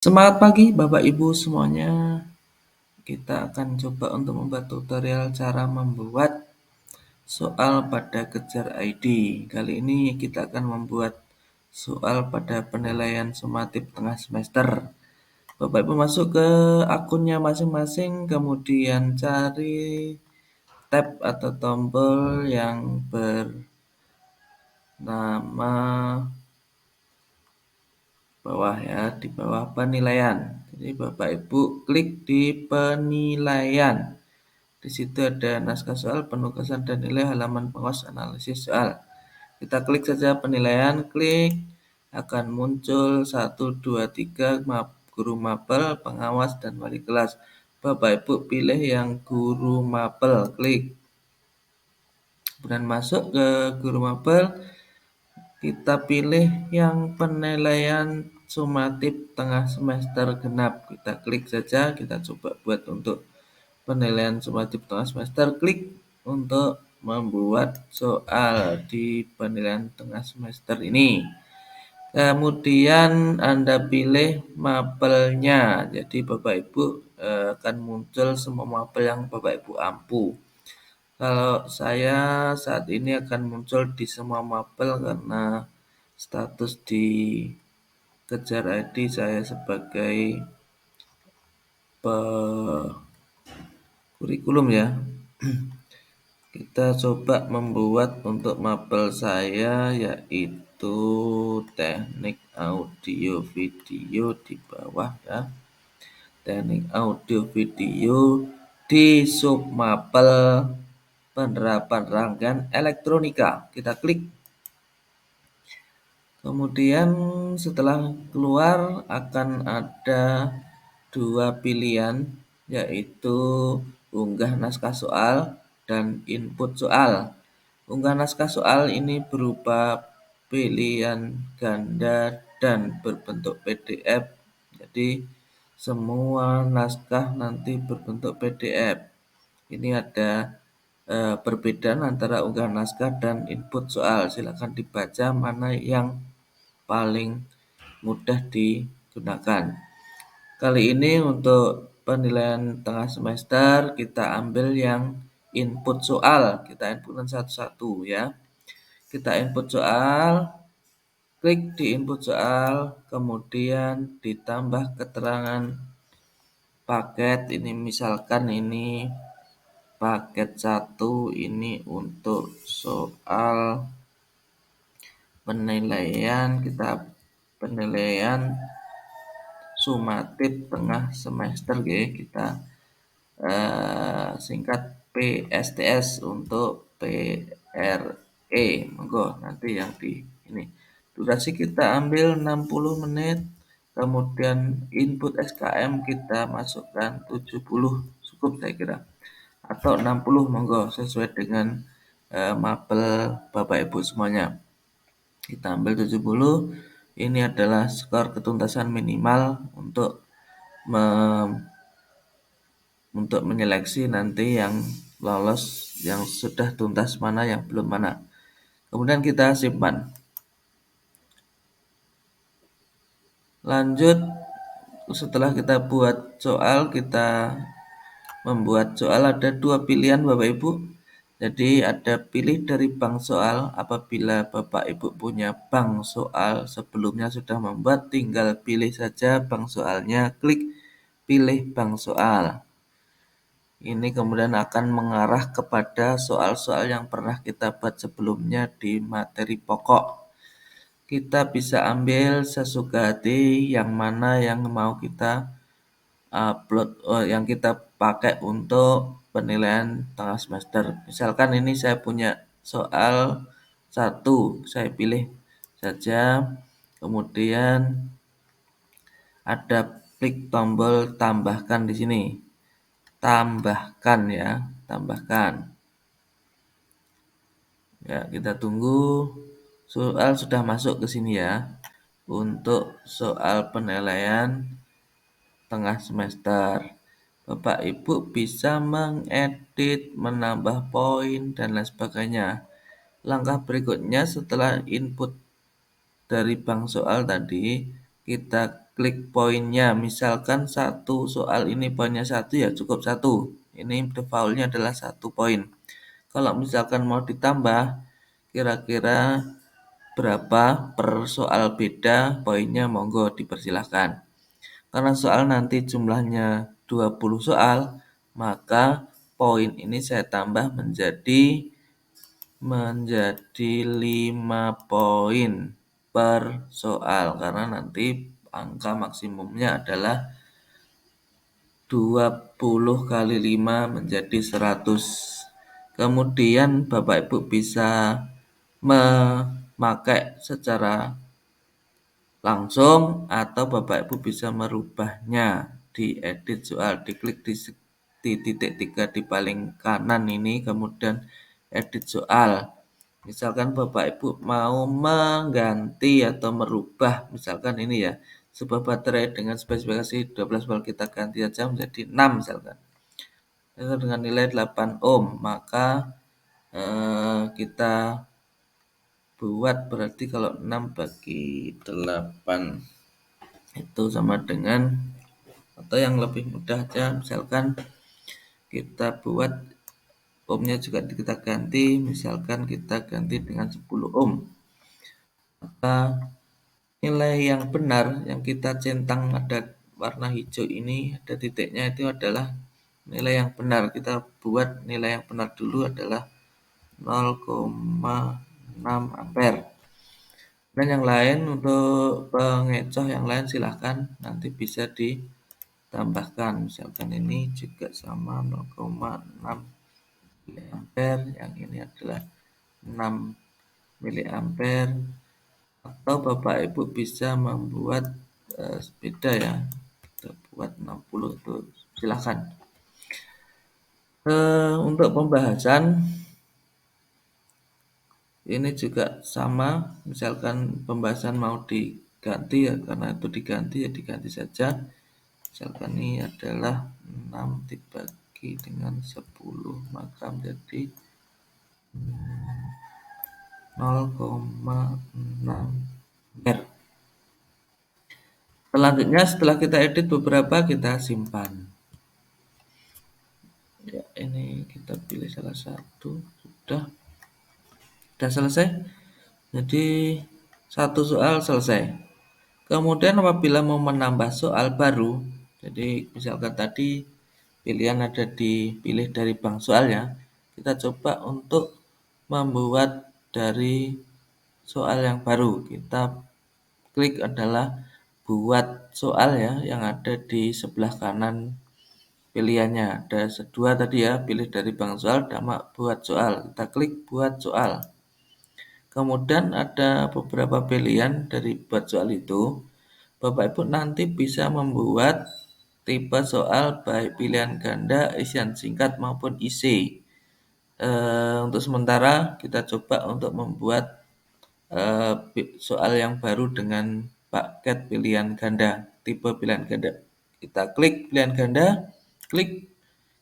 Semangat pagi Bapak Ibu semuanya. Kita akan coba untuk membuat tutorial cara membuat soal pada Kejar ID. Kali ini kita akan membuat soal pada penilaian sumatif tengah semester. Bapak Ibu masuk ke akunnya masing-masing, kemudian cari tab atau tombol yang bernama bawah ya, di bawah penilaian. Jadi Bapak Ibu klik di penilaian. Di situ ada naskah soal, penugasan dan nilai, halaman pengawas, analisis soal. Kita klik saja penilaian, klik, akan muncul 1, 2, 3, guru mapel, pengawas, dan wali kelas. Bapak Ibu pilih yang guru mapel, klik. Kemudian masuk ke guru mapel, kita pilih yang penilaian sumatif tengah semester genap. Kita klik saja, kita coba buat untuk penilaian sumatif tengah semester. Klik untuk membuat soal di penilaian tengah semester ini. Kemudian Anda pilih mapelnya. Jadi Bapak Ibu akan muncul semua mapel yang Bapak Ibu ampu. Kalau saya saat ini akan muncul di semua mapel karena status di Kejar ID saya sebagai kurikulum ya. Kita coba membuat untuk mapel saya yaitu teknik audio video di bawah ya. Teknik audio video di submapel penerapan rangkaian elektronika. Kita klik. Kemudian setelah keluar akan ada dua pilihan yaitu unggah naskah soal dan input soal. Unggah naskah soal ini berupa pilihan ganda dan berbentuk PDF. Jadi semua naskah nanti berbentuk PDF. Ini ada perbedaan antara unggah naskah dan input soal. Silakan dibaca mana yang paling mudah digunakan. Kali ini untuk penilaian tengah semester kita ambil yang input soal. Kita inputkan satu-satu ya. Kita input soal, klik di input soal, kemudian ditambah keterangan paket. Ini misalkan ini paket 1 ini untuk soal penilaian, kita penilaian sumatif tengah semester kita singkat PSTS untuk PRE. Monggo nanti yang di ini. Durasi kita ambil 60 menit. Kemudian input SKM kita masukkan 70, cukup saya kira. Atau 60 monggo sesuai dengan mapel Bapak Ibu semuanya. Kita ambil 70. Ini adalah skor ketuntasan minimal untuk menyeleksi nanti yang lolos, yang sudah tuntas mana, yang belum mana. Kemudian kita simpan. Lanjut, setelah kita buat soal, kita membuat soal ada dua pilihan Bapak Ibu. Jadi ada pilih dari bank soal. Apabila Bapak Ibu punya bank soal sebelumnya sudah membuat, tinggal pilih saja bank soalnya, klik pilih bank soal. Ini kemudian akan mengarah kepada soal-soal yang pernah kita buat sebelumnya di materi pokok. Kita bisa ambil sesuka hati yang mana yang mau kita upload, yang kita pakai untuk penilaian tengah semester. Misalkan ini saya punya soal 1, saya pilih saja. Kemudian ada klik tombol tambahkan di sini. Tambahkan ya, tambahkan. Ya, kita tunggu. Soal sudah masuk ke sini ya. Untuk soal penilaian tengah semester. Bapak Ibu bisa mengedit, menambah poin, dan lain sebagainya. Langkah berikutnya setelah input dari bank soal tadi, kita klik poinnya. Misalkan satu soal ini poinnya 1 ya cukup 1. Ini defaultnya adalah 1 poin. Kalau misalkan mau ditambah, kira-kira berapa per soal beda poinnya, monggo dipersilahkan. Karena soal nanti jumlahnya 20 soal, maka poin ini saya tambah menjadi 5 poin per soal, karena nanti angka maksimumnya adalah 20 kali 5 menjadi 100. Kemudian Bapak Ibu bisa memakai secara langsung atau Bapak Ibu bisa merubahnya di edit soal, diklik di titik 3 di paling kanan ini, kemudian edit soal. Misalkan Bapak Ibu mau mengganti atau merubah, misalkan ini ya, sebuah baterai dengan spesifikasi 12 volt kita ganti aja menjadi 6 misalkan. Dengan nilai 8 ohm, maka kita buat berarti kalau 6 bagi 8 itu sama dengan, atau yang lebih mudah aja, misalkan kita buat ohmnya juga kita ganti, misalkan kita ganti dengan 10 ohm, maka nilai yang benar yang kita centang ada warna hijau ini, ada titiknya, itu adalah nilai yang benar. Kita buat nilai yang benar dulu adalah 0,6 ampere. Dan yang lain untuk pengecoh yang lain silahkan nanti bisa ditambahkan. Misalkan ini juga sama 0,6 miliampere, yang ini adalah 6 miliampere, atau Bapak Ibu bisa membuat beda ya, kita buat 60 itu silahkan. Untuk pembahasan ini juga sama, misalkan pembahasan mau diganti ya, karena itu diganti ya diganti saja. Misalkan ini adalah 6 dibagi dengan 10, maka menjadi 0,6 ampere. Selanjutnya setelah kita edit beberapa, kita simpan. Ya, ini kita pilih salah satu, sudah selesai. Jadi satu soal selesai. Kemudian apabila mau menambah soal baru, jadi misalkan tadi pilihan ada dipilih dari bank soal ya, kita coba untuk membuat dari soal yang baru. Kita klik adalah buat soal ya, yang ada di sebelah kanan pilihannya. Ada dua tadi ya, pilih dari bank soal, sama buat soal. Kita klik buat soal. Kemudian ada beberapa pilihan dari buat soal itu. Bapak Ibu nanti bisa membuat tipe soal baik pilihan ganda, isian singkat maupun isi. Untuk sementara kita coba untuk membuat soal yang baru dengan paket pilihan ganda, tipe pilihan ganda. Kita klik pilihan ganda, klik,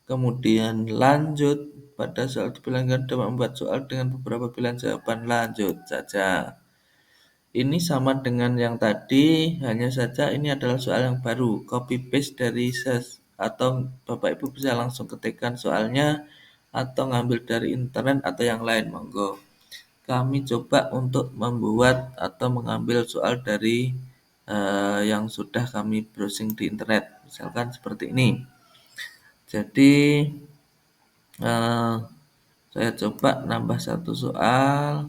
kemudian lanjut. Pada soal pilihan ganda membuat soal dengan beberapa pilihan jawaban, lanjut saja. Ini sama dengan yang tadi, hanya saja ini adalah soal yang baru. Copy paste dari atau Bapak Ibu bisa langsung ketikkan soalnya atau ngambil dari internet atau yang lain, monggo. Kami coba untuk membuat atau mengambil soal dari yang sudah kami browsing di internet. Misalkan seperti ini. Jadi saya coba nambah satu soal.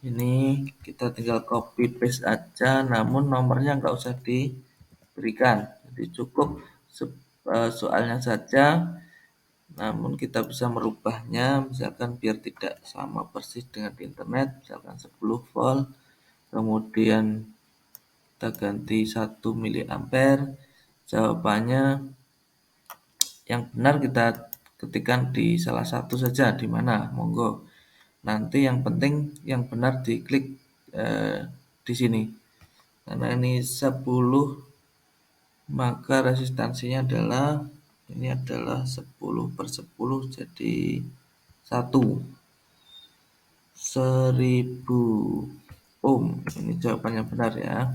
Ini kita tinggal copy paste aja, namun nomornya nggak usah diberikan. Jadi cukup soalnya saja, namun kita bisa merubahnya, misalkan biar tidak sama persis dengan di internet, misalkan 10 volt, kemudian kita ganti 1 miliampere. Jawabannya yang benar kita ketikkan di salah satu saja, di mana, monggo. Nanti yang penting yang benar diklik di sini. Karena ini 10, maka resistansinya adalah ini adalah 10 per 10, jadi 1000 ohm. Ini jawabannya benar ya.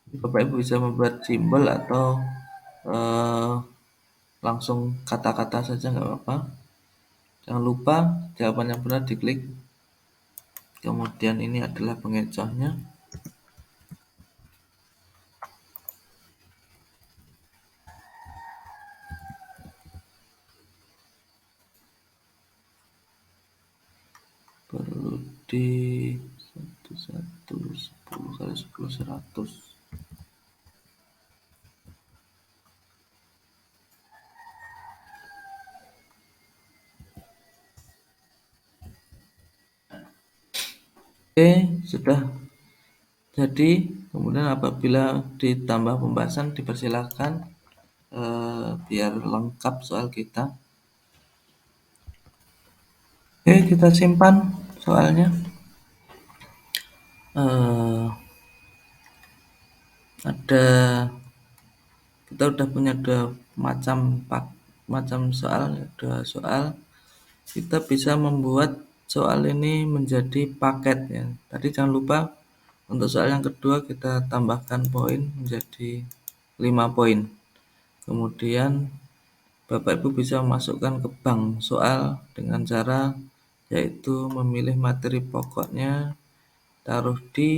Bapak Ibu bisa membuat simbol atau eh, langsung kata-kata saja nggak apa-apa. Jangan lupa jawaban yang benar diklik. Kemudian ini adalah pengecohnya. Perlu di 10 kali 10 100. Oke, sudah jadi. Kemudian apabila ditambah pembahasan dipersilakan, biar lengkap soal kita. Oke, kita simpan soalnya. Eh, ada kita udah punya dua macam soal, dua soal. Kita bisa membuat soal ini menjadi paket ya. Tadi jangan lupa untuk soal yang kedua kita tambahkan poin menjadi 5 poin. Kemudian Bapak Ibu bisa memasukkan ke bank soal dengan cara yaitu memilih materi pokoknya, taruh di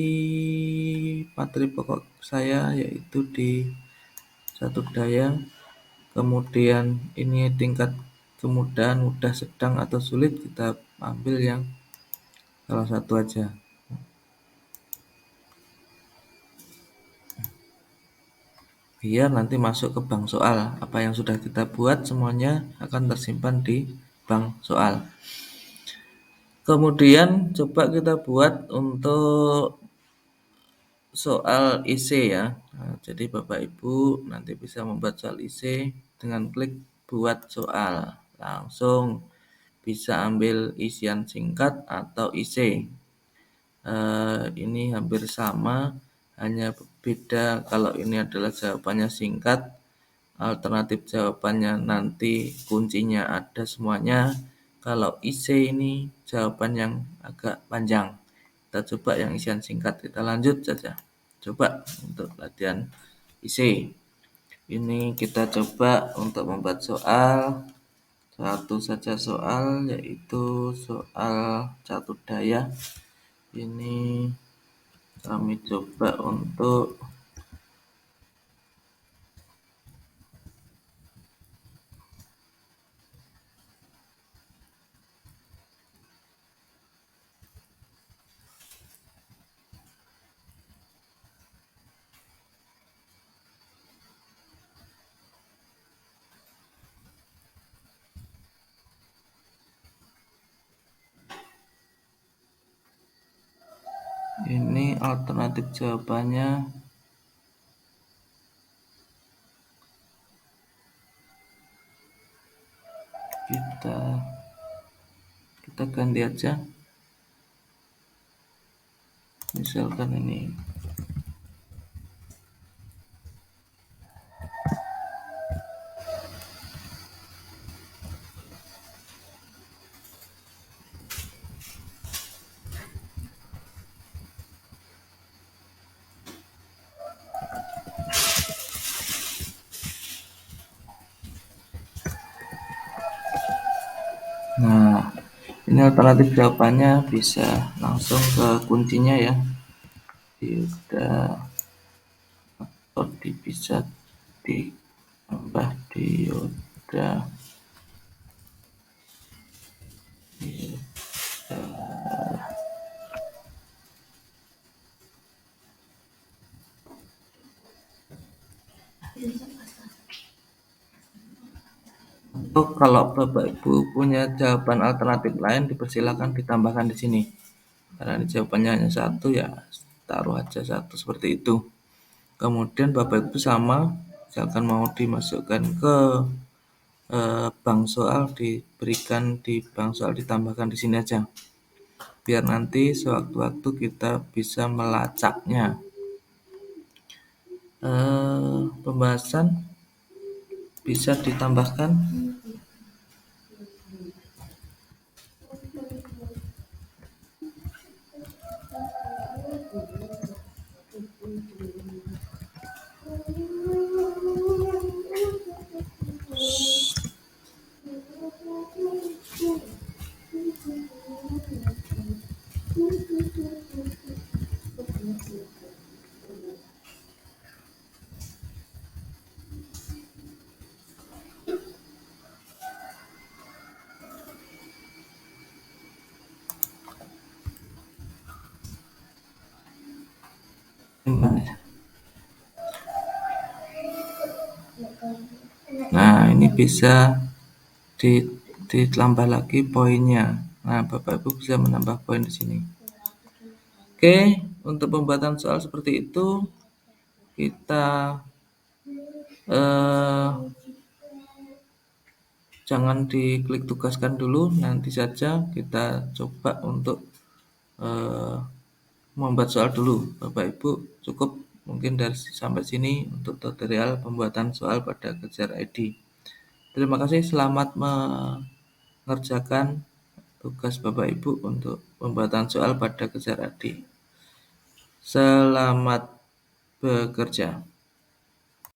materi pokok saya yaitu di satu daya. Kemudian ini tingkat kemudahan, mudah, sedang, atau sulit, kita ambil yang salah satu aja. Biar nanti masuk ke bank soal. Apa yang sudah kita buat semuanya akan tersimpan di bank soal. Kemudian coba kita buat untuk soal IC ya. Nah, jadi Bapak Ibu nanti bisa membuat soal IC dengan klik buat soal. Langsung bisa ambil isian singkat atau IC. Ini hampir sama, hanya beda kalau ini adalah jawabannya singkat, alternatif jawabannya nanti kuncinya ada semuanya. Kalau IC ini jawaban yang agak panjang. Kita coba yang isian singkat, kita lanjut saja. Coba untuk latihan IC. Ini kita coba untuk membuat soal, satu saja soal, yaitu soal catur daya. Ini kami coba untuk ini alternatif jawabannya. Kita kita ganti aja. Misalkan ini. Nah, ini alternatif jawabannya bisa langsung ke kuncinya ya. Dioda atau bisa ditambah dioda. Atau kalau Bapak Ibu punya jawaban alternatif lain dipersilakan ditambahkan di sini. Karena ini jawabannya hanya satu ya, taruh aja satu seperti itu. Kemudian Bapak Ibu sama, misalkan mau dimasukkan ke bank soal, diberikan di bank soal, ditambahkan di sini aja. Biar nanti sewaktu-waktu kita bisa melacaknya. Pembahasan bisa ditambahkan. Nah, ini bisa ditambah lagi poinnya. Nah, Bapak Ibu bisa menambah poin di sini. Oke, untuk pembuatan soal seperti itu kita eh, jangan diklik tugaskan dulu, nanti saja kita coba untuk eh, membuat soal dulu. Bapak Ibu cukup mungkin dari sampai sini untuk tutorial pembuatan soal pada Kejar ID. Terima kasih, selamat mengerjakan tugas Bapak Ibu untuk pembuatan soal pada Kejar ID. Selamat bekerja.